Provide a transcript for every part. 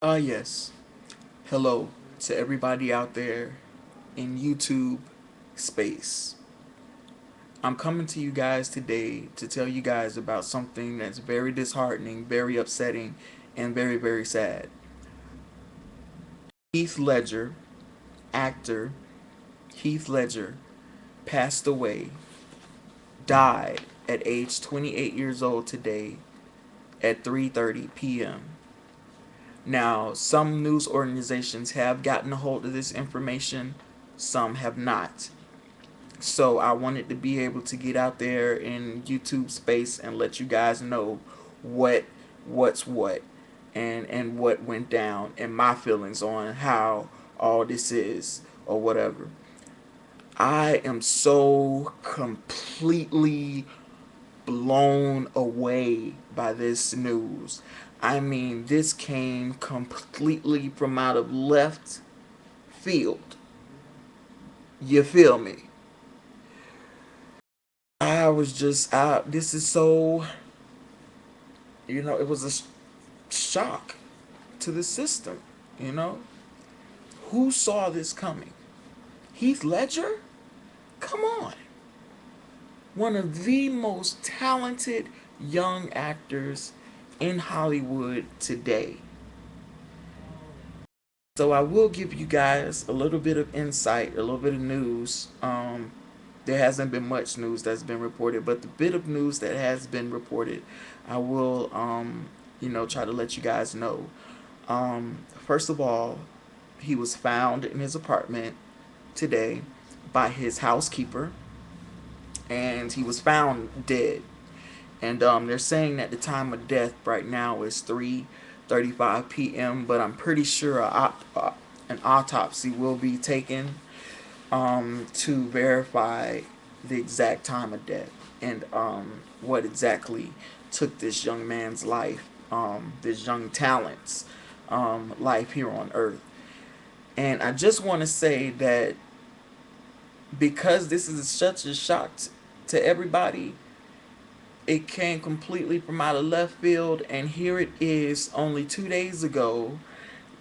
Yes. Hello to everybody out there in YouTube space. I'm coming to you guys today to tell you guys about something that's very disheartening, very upsetting, and very, very sad. Heath Ledger, actor Heath Ledger, passed away, died at age 28 years old today at 3:30 p.m. Now, some news organizations have gotten a hold of this information, some have not. So I wanted to be able to get out there in YouTube space and let you guys know what what's what and what went down and my feelings on how all this is or whatever. I am so completely blown away by this news. I mean, this came completely from out of left field. You feel me? I was just, this is so, it was a shock to the system, you know? Who saw this coming? Heath Ledger? Come on. One of the most talented young actors in Hollywood today. So I will give you guys a little bit of insight, a little bit of news. There hasn't been much news that's been reported, but the bit of news that has been reported, I will, try to let you guys know. First of all, he was found in his apartment today by his housekeeper, and he was found dead. And they're saying that the time of death right now is 3:35 p.m. But I'm pretty sure an autopsy will be taken to verify the exact time of death and what exactly took this young man's life, this young talent's life here on Earth. And I just want to say that because this is such a shock to everybody, it came completely from out of left field, and here it is. Only 2 days ago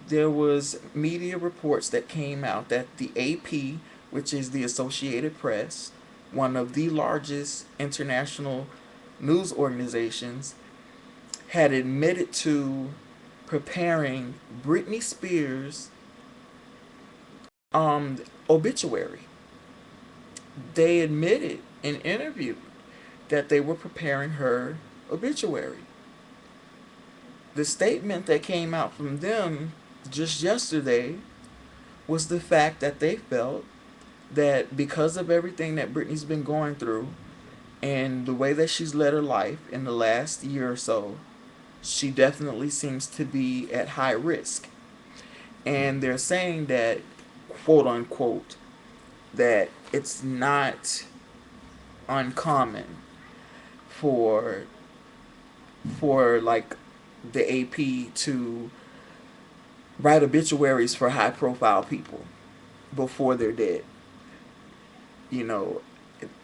there was media reports that came out that the AP, which is the Associated Press, one of the largest international news organizations, had admitted to preparing Britney Spears' obituary. They admitted in interview that they were preparing her obituary. The statement that came out from them just yesterday was the fact that they felt that because of everything that Britney's been going through and the way that she's led her life in the last year or so, she definitely seems to be at high risk. And they're saying that, quote unquote, that it's not uncommon for like the AP to write obituaries for high profile people before they're dead. You know,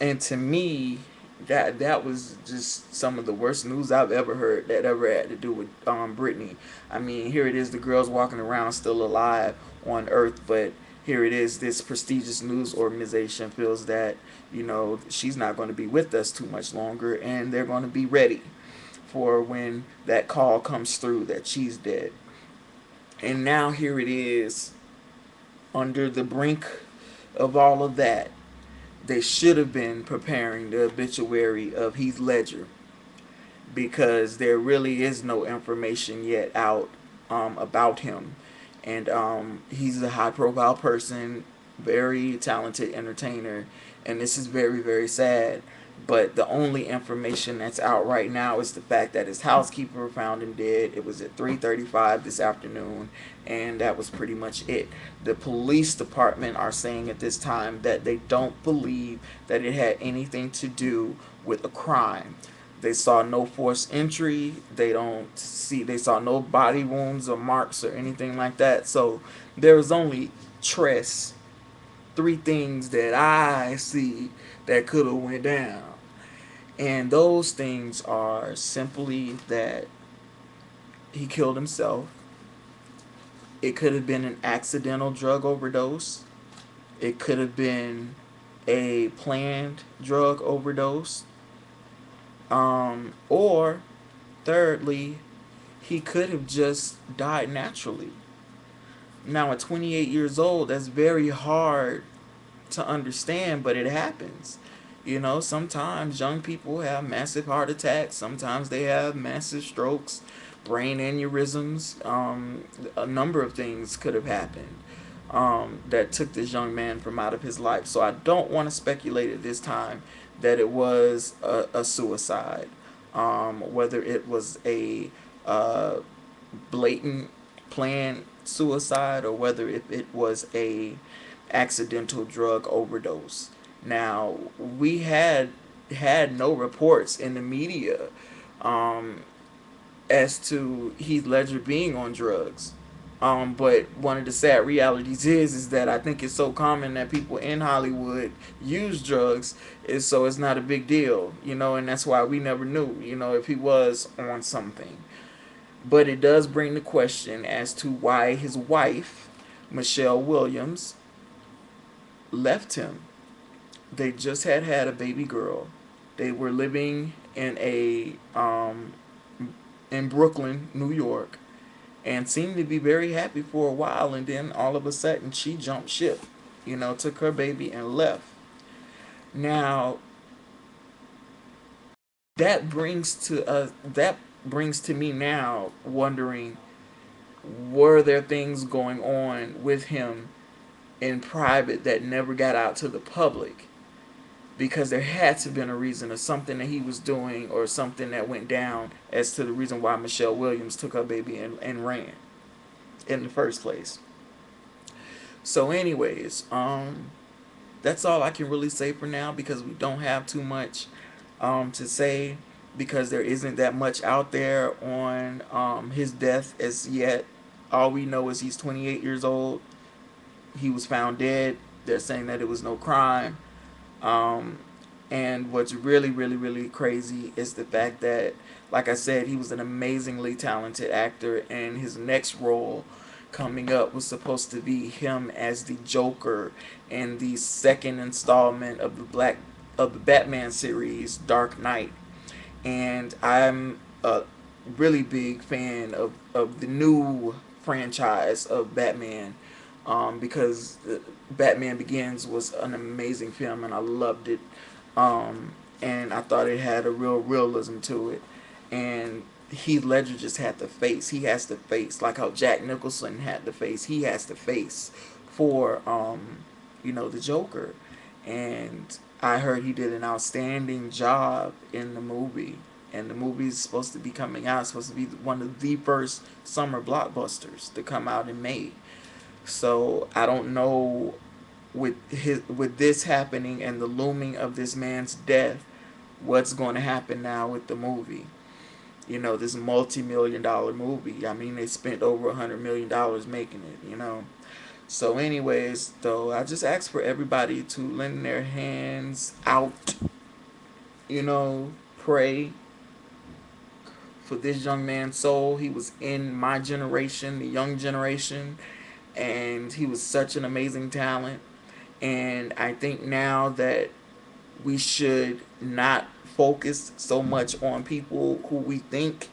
and to me, that was just some of the worst news I've ever heard that ever had to do with Britney. I mean, here it is, the girl's walking around still alive on Earth, but here it is, this prestigious news organization feels that she's not going to be with us too much longer, and they're going to be ready for when that call comes through that she's dead. And now here it is, under the brink of all of that. They should have been preparing the obituary of Heath Ledger because there really is no information yet out about him. And he's a high profile person, very talented entertainer, and this is very, very sad. But the only information that's out right now is the fact that his housekeeper found him dead. It was at 3:35 this afternoon, and that was pretty much it. The police department are saying at this time that they don't believe that it had anything to do with a crime. They saw no forced entry. They saw no body wounds or marks or anything like that. So there was only tres, three things that I see that could have went down. And those things are simply that he killed himself, It could have been an accidental drug overdose. It could have been a planned drug overdose. Or thirdly, he could have just died naturally. Now, at 28 years old, that's very hard to understand, but it happens. You know, sometimes young people have massive heart attacks, sometimes they have massive strokes, brain aneurysms. A number of things could have happened that took this young man from out of his life. So I don't want to speculate at this time that it was a suicide, whether it was a uh, blatant planned suicide or whether if it was a accidental drug overdose. Now, we had no reports in the media um, as to Heath Ledger being on drugs. But one of the sad realities is that I think it's so common that people in Hollywood use drugs, is so it's not a big deal, you know, and that's why we never knew, you know, if he was on something. But it does bring the question as to why his wife, Michelle Williams, left him. They just had a baby girl. They were living in Brooklyn, New York, and seemed to be very happy for a while. And then all of a sudden, she jumped ship. You know, took her baby and left. Now that brings to me now wondering, were there things going on with him in private that never got out to the public? Because there had to have been a reason or something that he was doing or something that went down as to the reason why Michelle Williams took her baby and ran in the first place. So, anyways, that's all I can really say for now because we don't have too much to say because there isn't that much out there on his death as yet. All we know is he's 28 years old. He was found dead. They're saying that it was no crime. Um, and what's really, really, really crazy is the fact that, like I said, he was an amazingly talented actor, and his next role coming up was supposed to be him as the Joker in the second installment of the Batman series, Dark Knight. And I'm a really big fan of the new franchise of Batman, because Batman Begins was an amazing film and I loved it. And I thought it had a real realism to it. And Heath Ledger just had the face. He has the face, like how Jack Nicholson had the face. He has the face for the Joker. And I heard he did an outstanding job in the movie. And the movie is supposed to be coming out. It's supposed to be one of the first summer blockbusters to come out in May. So I don't know, with this happening and the looming of this man's death, what's going to happen now with the movie. You know, this multi-million-dollar movie. I mean, they spent over $100 million making it. You know. So, anyways, though, I just ask for everybody to lend their hands out. You know, pray for this young man's soul. He was in my generation, the young generation, and he was such an amazing talent. And I think now that we should not focus so much on people who we think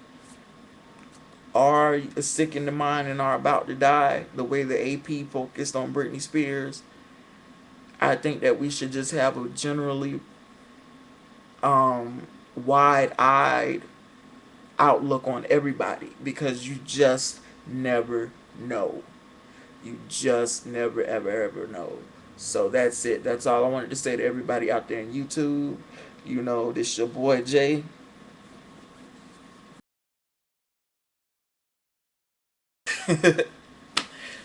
are sick in the mind and are about to die, the way the AP focused on Britney Spears. I think that we should just have a generally wide-eyed outlook on everybody because you just never know. You just never, ever, ever know. So that's it. That's all I wanted to say to everybody out there in YouTube. You know, this your boy Jay.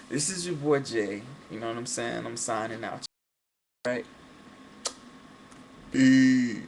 This is your boy Jay. You know what I'm saying? I'm signing out. Right? Peace.